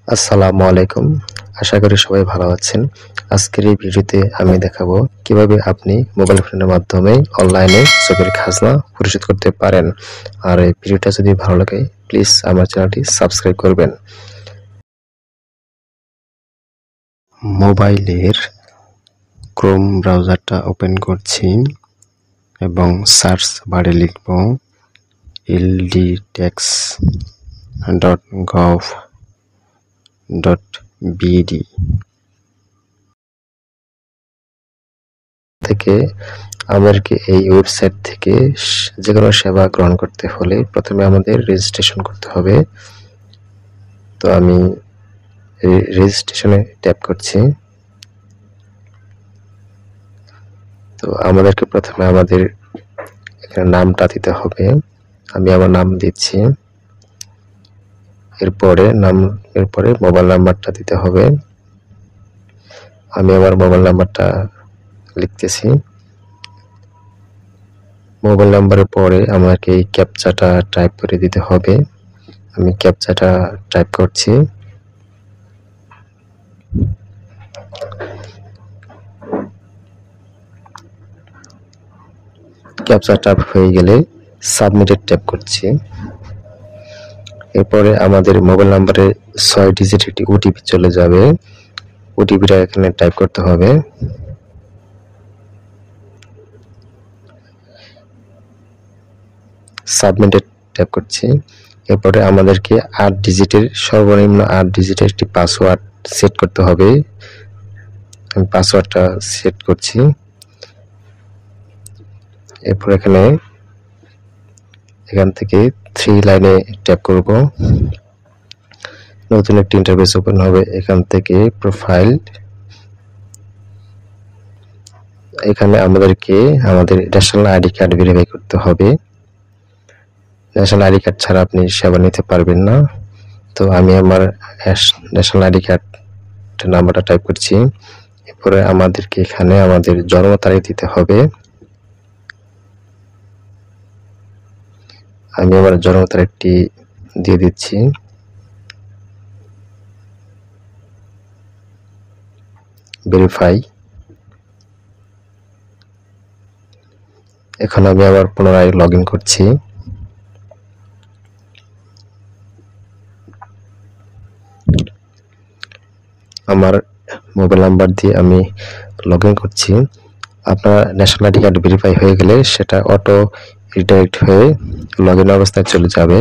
আসসালামু আলাইকুম। আশা করি সবাই ভালো আছেন। আজকের এই ভিডিওতে আমি দেখাবো কিভাবে আপনি মোবাইল ফোনের মাধ্যমে অনলাইনে ছবির খাজনা পরিশোধ করতে পারেন। আর এই ভিডিওটা যদি ভালো লাগে প্লিজ আমার চ্যানেলটি সাবস্ক্রাইব করবেন। মোবাইলের ক্রোম ব্রাউজারটা ওপেন করছি এবং সার্চ বারে লিখব ldtax.gov.bd থেকে আমাদেরকে এই ওয়েবসাইট থেকে যে কোনো সেবা গ্রহণ করতে হলে প্রথমে আমাদের রেজিস্ট্রেশন করতে হবে। তো আমি রেজিস্ট্রেশনে ট্যাপ করছি। তো আমাদেরকে প্রথমে আমাদের এখানে নামটা দিতে হবে। আমি আমার নাম দিচ্ছি। এরপরে মোবাইল নাম্বারটা দিতে হবে। আমি আমার মোবাইল নাম্বারটা লিখতেছি। মোবাইল নাম্বারের পরে আমাকে এই ক্যাপচাটা টাইপ করে দিতে হবে। আমি ক্যাপচাটা টাইপ করছি। ক্যাপচাটা হয়ে গেলে সাবমিটে ট্যাপ করছি। এরপরে আমাদের মোবাইল নাম্বারে 6 ডিজিট একটি ওটিপি চলে যাবে। ওটিপিটা এখানে টাইপ করতে হবে। সাবমিটে ট্যাপ করছি। এরপরে আমাদেরকে 8 ডিজিটের সর্বনিম্ন 8 ডিজিটের একটি পাসওয়ার্ড সেট করতে হবে। আমি পাসওয়ার্ডটা সেট করছি। এরপর এখান থেকে 3 লাইনে ট্যাপ করব। নতুন একটি ইন্টারফেস ওপেন হবে। এখান থেকে প্রোফাইল, এখানে আমাদেরকে আমাদের ন্যাশনাল আইডি কার্ড ভেরিফাই করতে হবে। ন্যাশনাল আইডি কার্ড ছাড়া আপনি সেবা নিতে পারবেন না। তো আমি আমার ন্যাশনাল আইডি কার্ড নাম্বারটা টাইপ করছি। এরপরে আমাদেরকে এখানে আমাদের জন্ম তারিখ দিতে হবে। আমি আমার জন্ম তারিখটি দিয়ে দিচ্ছি। ভেরিফাই। এখন আমি আবার পুনরায় লগ ইন করছি। আমার মোবাইল নাম্বার দিয়ে আমি লগ ইন করছি। আপনার ন্যাশনাল আইডি কার্ড ভেরিফাই হয়ে গেলে সেটা অটো রিডাইরেক্ট হয়ে লগ ইন অবস্থায় চলে যাবে।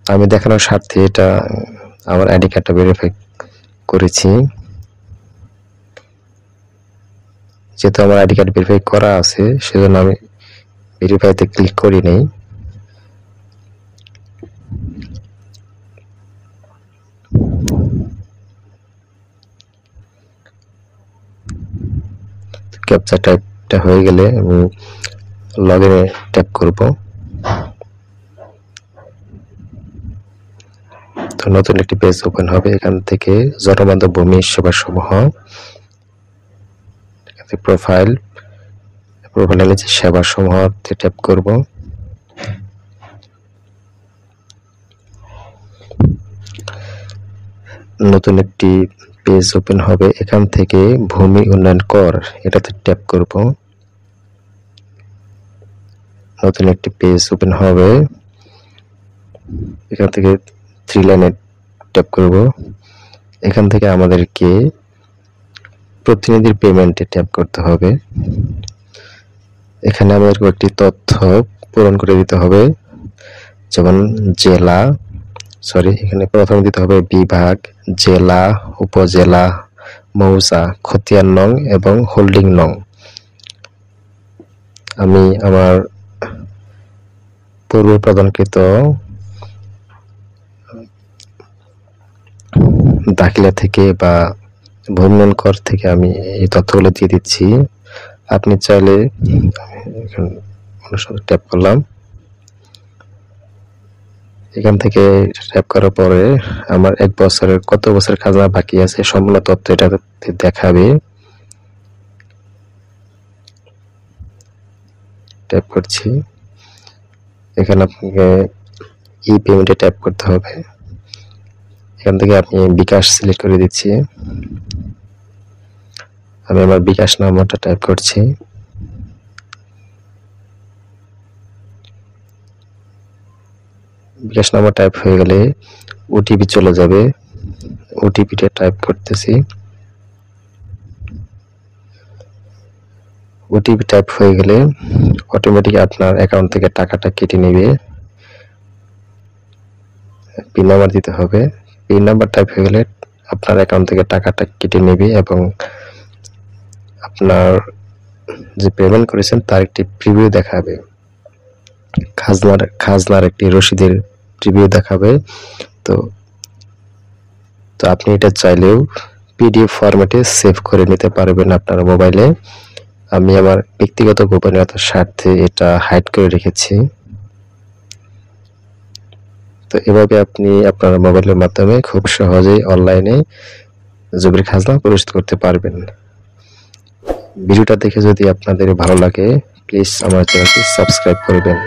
আমি দেখানোর স্বার্থে এটা আমার আইডি কার্ডটা ভেরিফাই করেছি। যেহেতু আমার আইডি কার্ড ভেরিফাই করা আছে সেজন্য আমি ভেরিফাইতে ক্লিক করি নাই। ক্যাপচা টাইপটা হয়ে গেলে আমি লগ ইনে ট্যাপ করব। তো নতুন একটি পেজ ওপেন হবে। এখান থেকে জনবন্ধ ভূমি সেবা সমূহ, প্রোফাইলে নিচে সেবা সমূহতে ট্যাপ করব। নতুন একটি পেজ ওপেন হবে। এখান থেকে ভূমি উন্নয়ন কর এটাতে ট্যাপ করব। নতুন একটি পেজ ওপেন হবে। এখান থেকে 3 লাইনে ট্যাপ করব। এখান থেকে আমাদেরকে প্রতিনিধির পেমেন্টে ট্যাপ করতে হবে। এখানে আমাদের কয়েকটি তথ্য পূরণ করে দিতে হবে, যেমন এখানে প্রথমে দিতে হবে বিভাগ, জেলা, উপজেলা, মৌজা, খতিয়ান নং এবং হোল্ডিং নং। আমি আমার পূর্ব প্রদানকৃত দাখিলা থেকে বা ভূমি উন্নয়ন কর থেকে আমি এই তথ্যগুলো দিয়ে দিচ্ছি। আপনি চাইলে ট্যাপ করলাম। এখান থেকে ট্যাপ করার পরে আমার 1 বছরের কত বছর খাজনা বাকি আছে সম্পূর্ণ তথ্য এটা দেখাবে। ট্যাপ করছি। এখানে আপনাকে ই পেমেন্টে ট্যাপ করতে হবে। এখান থেকে আপনি বিকাশ সিলেক্ট করে দিচ্ছি। আমি আমার বিকাশ নাম্বারটা টাইপ করছি। বিকাশ নাম্বার টাইপ হয়ে গেলে ওটিপি চলে যাবে। ওটিপিটা টাইপ করতেছি। ওটিপি টাইপ হয়ে গেলে অটোমেটিক আপনার অ্যাকাউন্ট থেকে টাকাটা কেটে নেবে। পিন নাম্বার দিতে হবে। পিন নাম্বার টাইপ হয়ে গেলে আপনার অ্যাকাউন্ট থেকে টাকাটা কেটে নেবে এবং আপনার যে পেমেন্ট করেছেন তার একটি প্রিভিউ দেখাবে। খাজনার একটি রসিদের প্রিভিউ দেখাবে। তো আপনি এটা চাইলেও পিডিএফ ফরম্যাটে সেভ করে নিতে পারবেন আপনার মোবাইলে। আমি আমার ব্যক্তিগত গোপনীয়তার স্বার্থে এটা হাইড করে রেখেছি। তো এভাবে আপনি আপনার মোবাইলের মাধ্যমে খুব সহজেই অনলাইনে জমির খাজনা পরিশোধ করতে পারবেন। ভিডিওটা দেখে যদি আপনাদের ভালো লাগে প্লিজ আমার চ্যানেলটি সাবস্ক্রাইব করবেন।